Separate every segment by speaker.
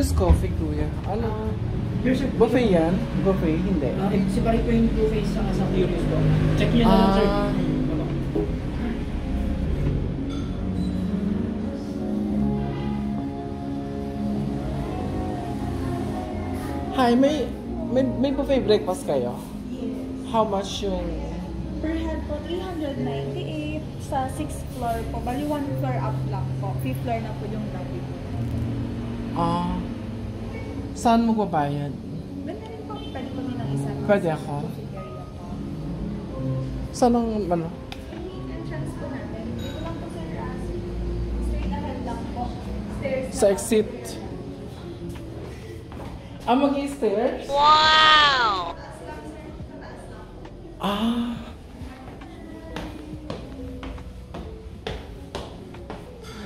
Speaker 1: Just coffee, kuya. Ano? Buffet yan? Buffet? Hindi.
Speaker 2: Separate ko yung buffet sa Curious po. Check nyo na lang, sir.
Speaker 1: Hi, may buffet breakfast kayo? How much yung...
Speaker 3: Per head po, 398 sa 6th floor po. Bali 1 floor up lang po. 5th floor na po yung lobby po.
Speaker 1: Saan mo babayad?
Speaker 3: Ganda rin po. Pwede po nilang isa.
Speaker 1: Pwede ako?
Speaker 3: Coffee area po.
Speaker 1: Saan ang ano?
Speaker 3: Entrance po natin. Dito lang po sir. Straight ahead lang po. Stairs
Speaker 1: Sa exit. Mag-i-stairs?
Speaker 4: Wow!
Speaker 1: Ah.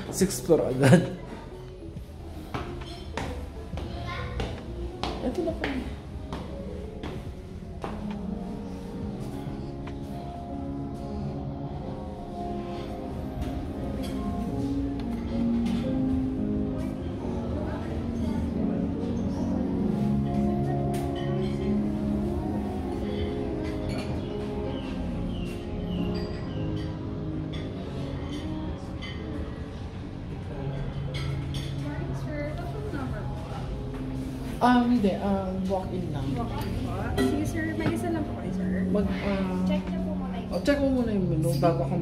Speaker 1: Sixth floor agad. Ito na pa. Hindi. Walk-in lang.
Speaker 3: Sige sir, may isa lang po kayo sir. Check niyo po muna yung...
Speaker 1: Check mo muna yung menu bago ako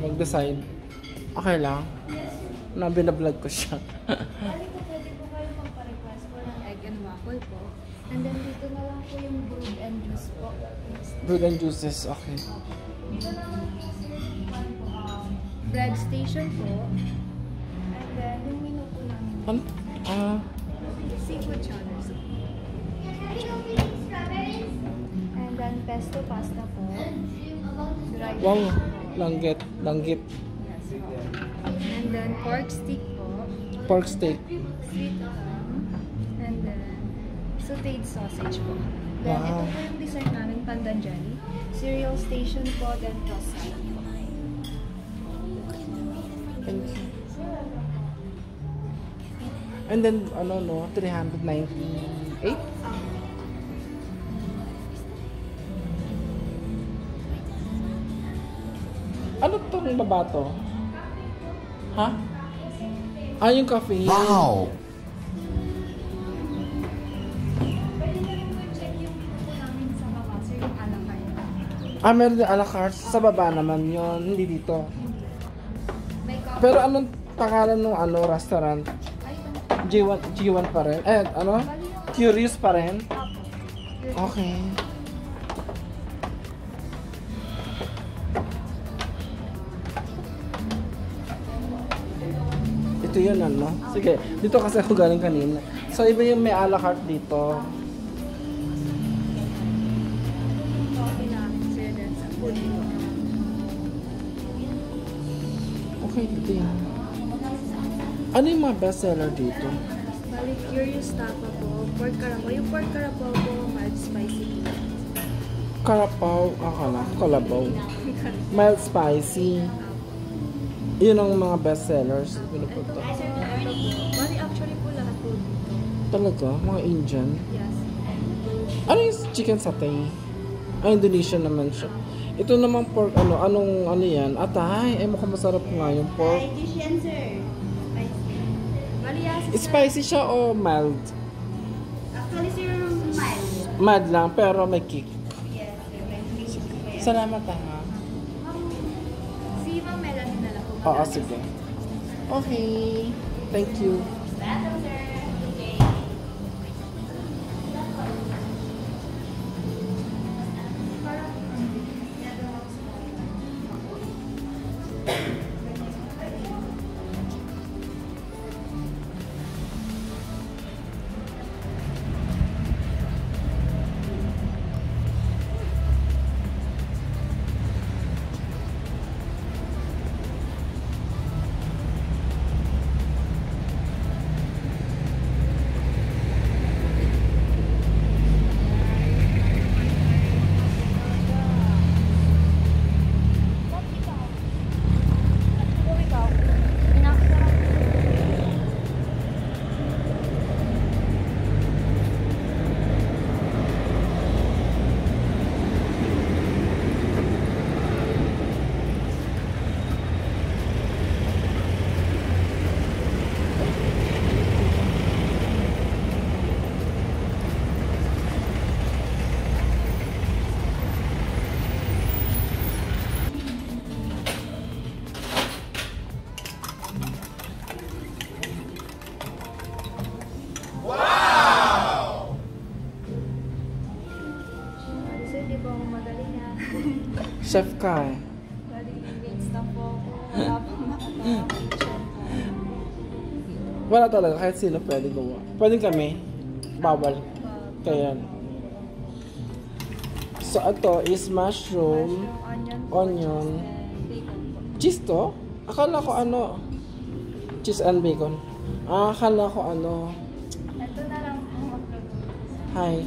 Speaker 1: mag-decide. Okay lang?
Speaker 3: Yes sir.
Speaker 1: Na binablog ko siya.
Speaker 3: Bali po, pwede po kayo magpa-request po ng egg and waffle po. And then dito na lang po yung brewed and juice po.
Speaker 1: Brewed and juices, okay.
Speaker 3: Dito naman po sir, bread station po. And then yung menu po namin.
Speaker 1: Ano?
Speaker 3: Seafood chowders. And then pesto pasta po. Rice.
Speaker 1: Wow, langgit.
Speaker 3: Yes po. And then pork stick po.
Speaker 1: Pork steak.
Speaker 3: Sweet and then sauteed sausage po. Then ito
Speaker 1: Wow.
Speaker 3: po yung dessert namin, pandan jelly. Cereal station po, then toast salad po.
Speaker 1: Thank you. And then, 398? Ano tong baba to? Ha? Yung cafe.
Speaker 4: Wow!
Speaker 3: Pwede na rin po check yung po namin sa baba, sir, yung a la carte.
Speaker 1: Meron din a la carte. Sa baba naman yon, hindi dito.
Speaker 3: May coffee.
Speaker 1: Pero anong pangalan ng restaurant? G1 pa rin? Curious pa rin? Okay. Ito yun, Sige, dito kasi ako galing kanina. So, iba yung may a la carte dito.
Speaker 3: Coffee namin, sir, then sa food po.
Speaker 1: Okay, dito yan. Ano yung mga bestseller dito?
Speaker 3: Bali, Curious Tapa po, pork karapaw. Yung pork karapaw po, mild spicy.
Speaker 1: Karapaw, kalabaw. Mild spicy. Yun ang mga bestsellers. Pinupunta.
Speaker 3: Bali, actually po lahat po dito.
Speaker 1: Talaga? Mga Indian?
Speaker 3: Yes.
Speaker 1: Ano yung chicken satay? Indonesian naman siya. Ito naman pork, anong yan? Atay, mukhang masarap nga yung pork.
Speaker 3: Side dish yan, sir. Spicy. Bali, yes,
Speaker 1: Spicy siya o mild?
Speaker 3: Actually, sir, mild.
Speaker 1: Mild lang, pero may kick.
Speaker 3: Yes, sir.
Speaker 1: Salamat ha.
Speaker 3: Si Ma'am Melanie na lang po.
Speaker 1: Oo, sige. Okay. Thank you.
Speaker 3: Welcome, sir. Okay.
Speaker 1: Chef ka eh.
Speaker 3: Bali, wins na po ako. Wala pong nakaka-kitchen po.
Speaker 1: Wala talaga, kahit sino pwede gumawa. Pwede kami. Bawal. Kaya. So, ito is mushroom, onion,
Speaker 3: and bacon po.
Speaker 1: cheese to? Akala ko ano, cheese and bacon. Akala ko ano,
Speaker 3: Ito na lang po magluluto
Speaker 1: hi.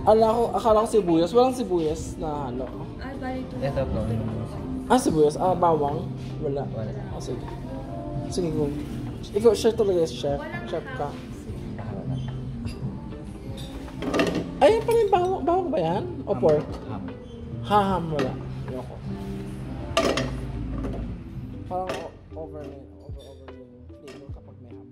Speaker 3: sa
Speaker 1: Akala ko sibuyas. Walang sibuyas na ano.
Speaker 3: Ay, bali ito
Speaker 2: Ito po.
Speaker 1: Sibuyas. Bawang. Wala. Sige. Sige, go. Ikaw, chef talaga, chef. Chef ka. Ay, pa rin bawang. Bawang ba yan? O pork? Ham. Wala. Ayoko. Parang over yung flavor kapag may ham.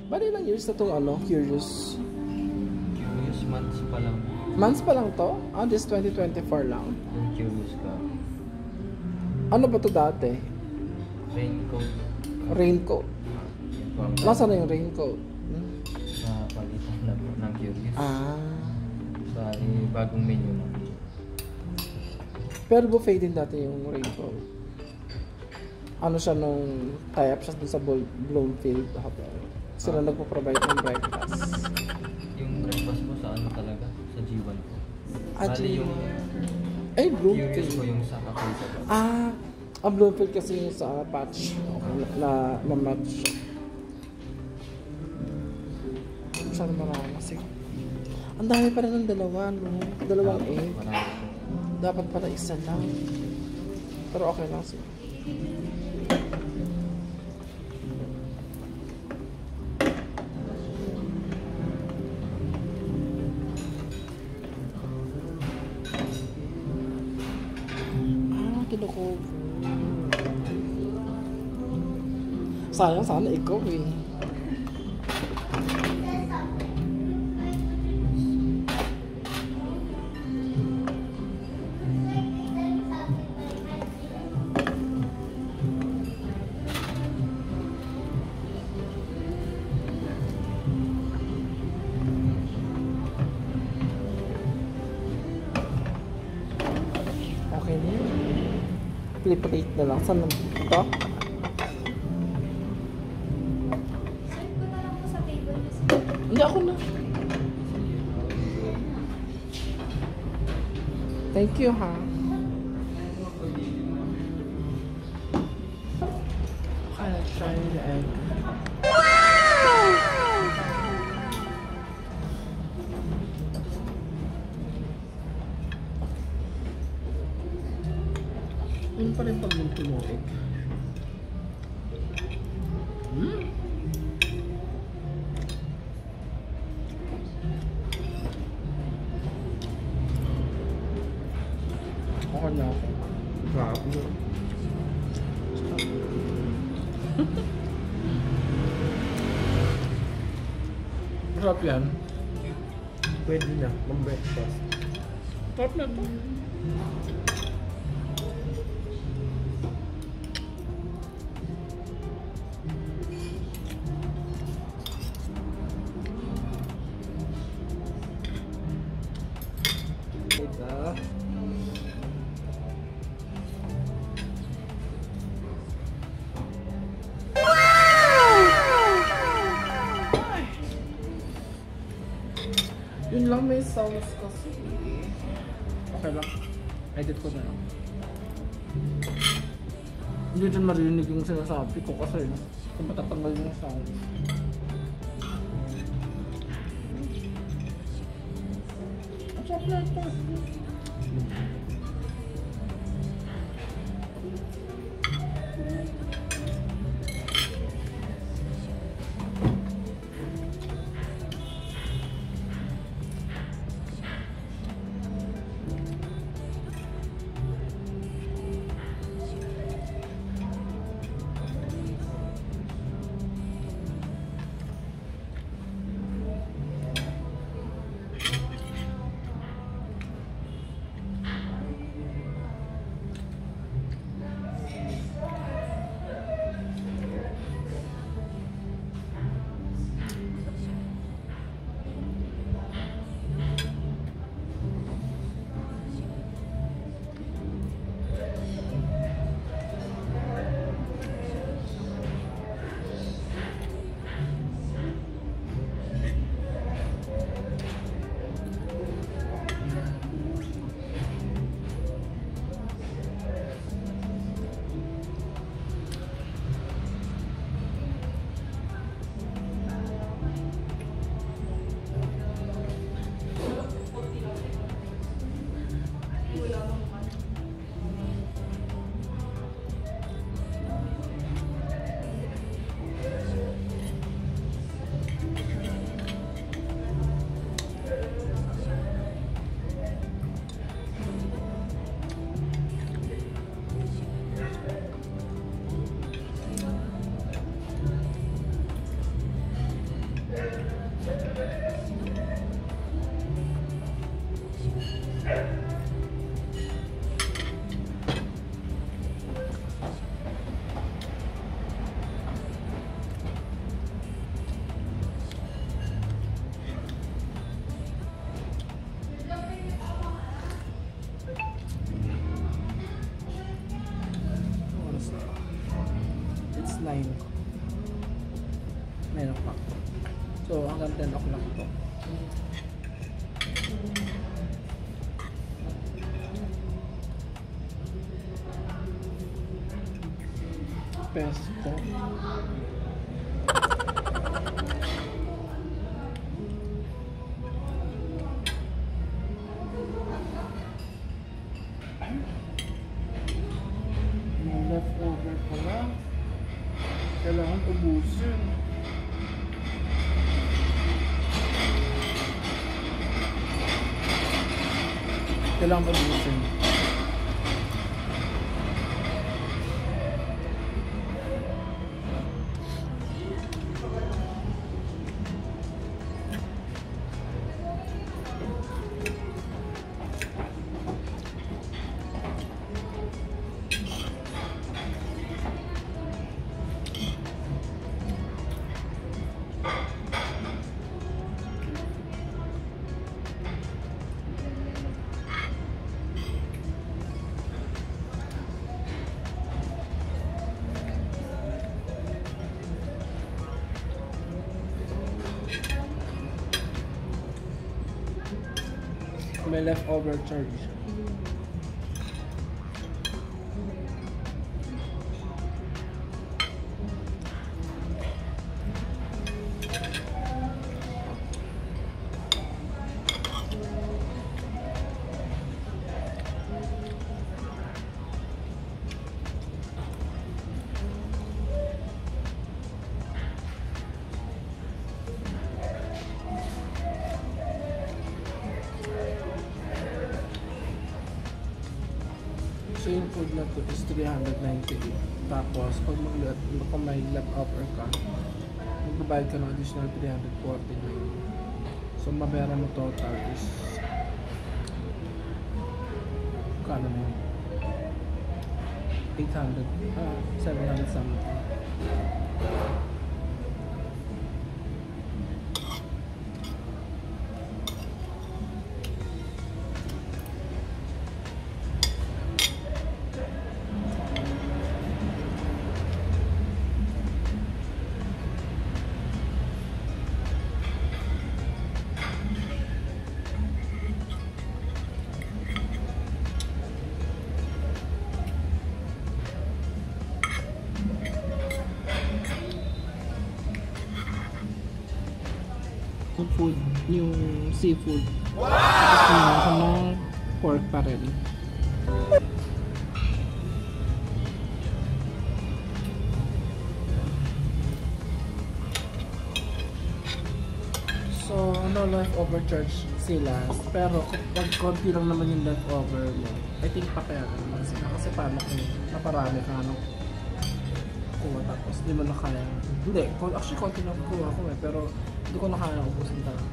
Speaker 1: Bali ilang years na itong ano, Curious?
Speaker 2: Curious months pa lang.
Speaker 1: Months pa lang to? This 2024 lang.
Speaker 2: Kung curious ka.
Speaker 1: Ano ba to dati?
Speaker 2: Raincoat.
Speaker 1: Raincoat.
Speaker 2: Yan po ang
Speaker 1: Nasaan na yung raincoat?
Speaker 2: napalitan na po ng curious. Bali, bagong menu na.
Speaker 1: Pero buffet din dati yung raincoat. Ano siya nung tie-up siya dun sa Bloomfield Hotel. Sila nagpo-provide ng breakfast.
Speaker 2: Yung breakfast po sa ano talaga? Sa G1 po.
Speaker 1: Ah,
Speaker 2: Bali yung
Speaker 1: Ay,
Speaker 2: curious
Speaker 1: Bloomfield.
Speaker 2: po yung sa cafe sa baba.
Speaker 1: Ang Bloomfield kasi yung sa patch. Okay, na match. Masyado marami. Sige. Ang dami pa rin ng dalawa, no? Dalawang egg.
Speaker 2: Marami po.
Speaker 1: Dapat pala isa lang. Pero okay lang siya. Kinukuha. Sayang sana ikaw eh. Okay na yun. Flip-plate na lang. Saan ito?
Speaker 3: Serve ko na lang po sa table niyo, sir.
Speaker 1: Hindi ako na. Thank you, ha. I'll try the egg. Yun pa rin pag yung tumuig. Okay na ako. Grabe. Sarap yan.
Speaker 2: Pwede na, mag-breakfast.
Speaker 1: Sarap na ito. Yun lang, may sauce kasi. Okay lang. Edit ko na lang. Hindi dyan marinig yung sinasabi ko kasi kung matatanggal yung sound. Ang sarap na ito. hanggang 10 o'clock po. Pesto. May leftover pala. Kailangan ubusin. Kailangan ubusin. May leftover charge. So yung food na to is 398. Tapos pag may leftover ka, magbabayad ka ng additional 349. So mabera mo total is kano mo yun? 700 something. Yung food, yung seafood. Tapos kumain ka ng pork pa rin. So, no leftover charge sila. Pero kapag konti lang naman yung leftover mo, I think papayagan naman sila. Kasi paano kung naparami ka ano kuha tapos di mo na kaya. Hindi, actually konti lang kuha ko pero hindi ko na kaya ubusin talaga.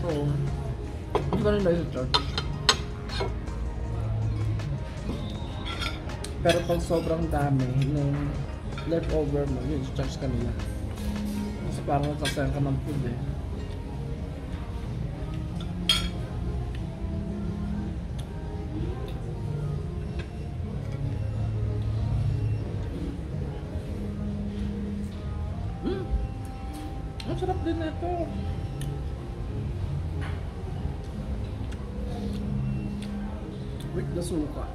Speaker 1: So, hindi ko rin lang charge. Pero pag sobrang dami ng leftover mo, yun, charge ka nila. Kasi parang nagsasayan ka ng food eh. Ang sarap din na ito. With the suka.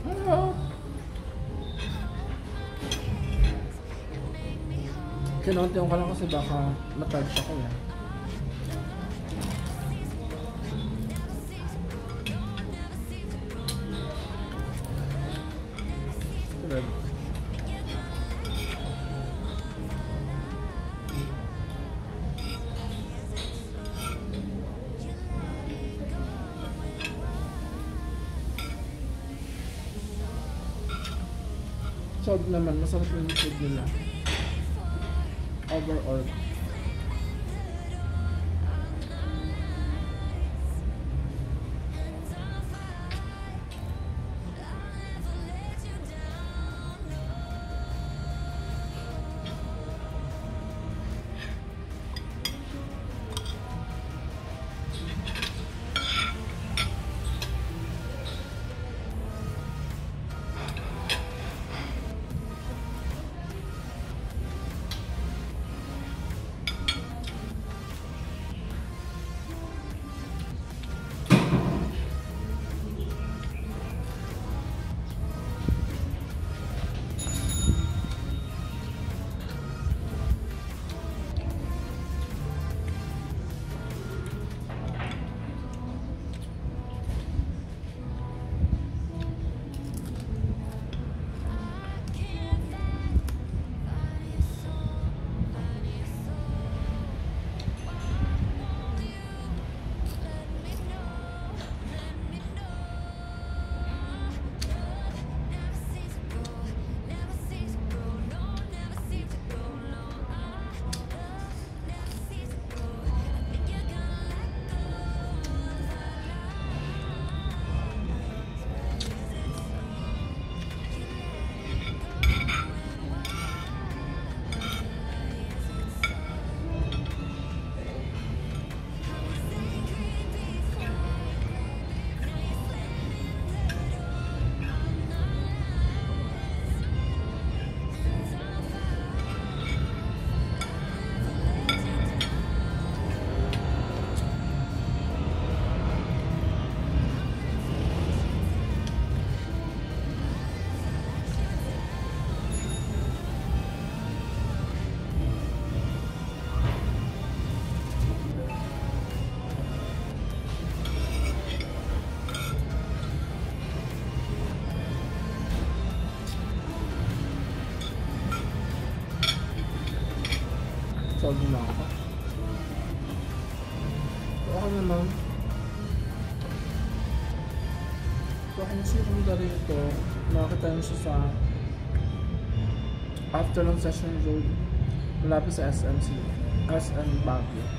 Speaker 1: Hello. Kinontiyon ko lang kasi baka na-charge ako yan. Good. Solve naman, masarap yung food nila. Overall. solve na ako. So, ako naman. So, kung sino rito, makakita nyo siya sa after ng Session Road, malapit sa SM Baguio.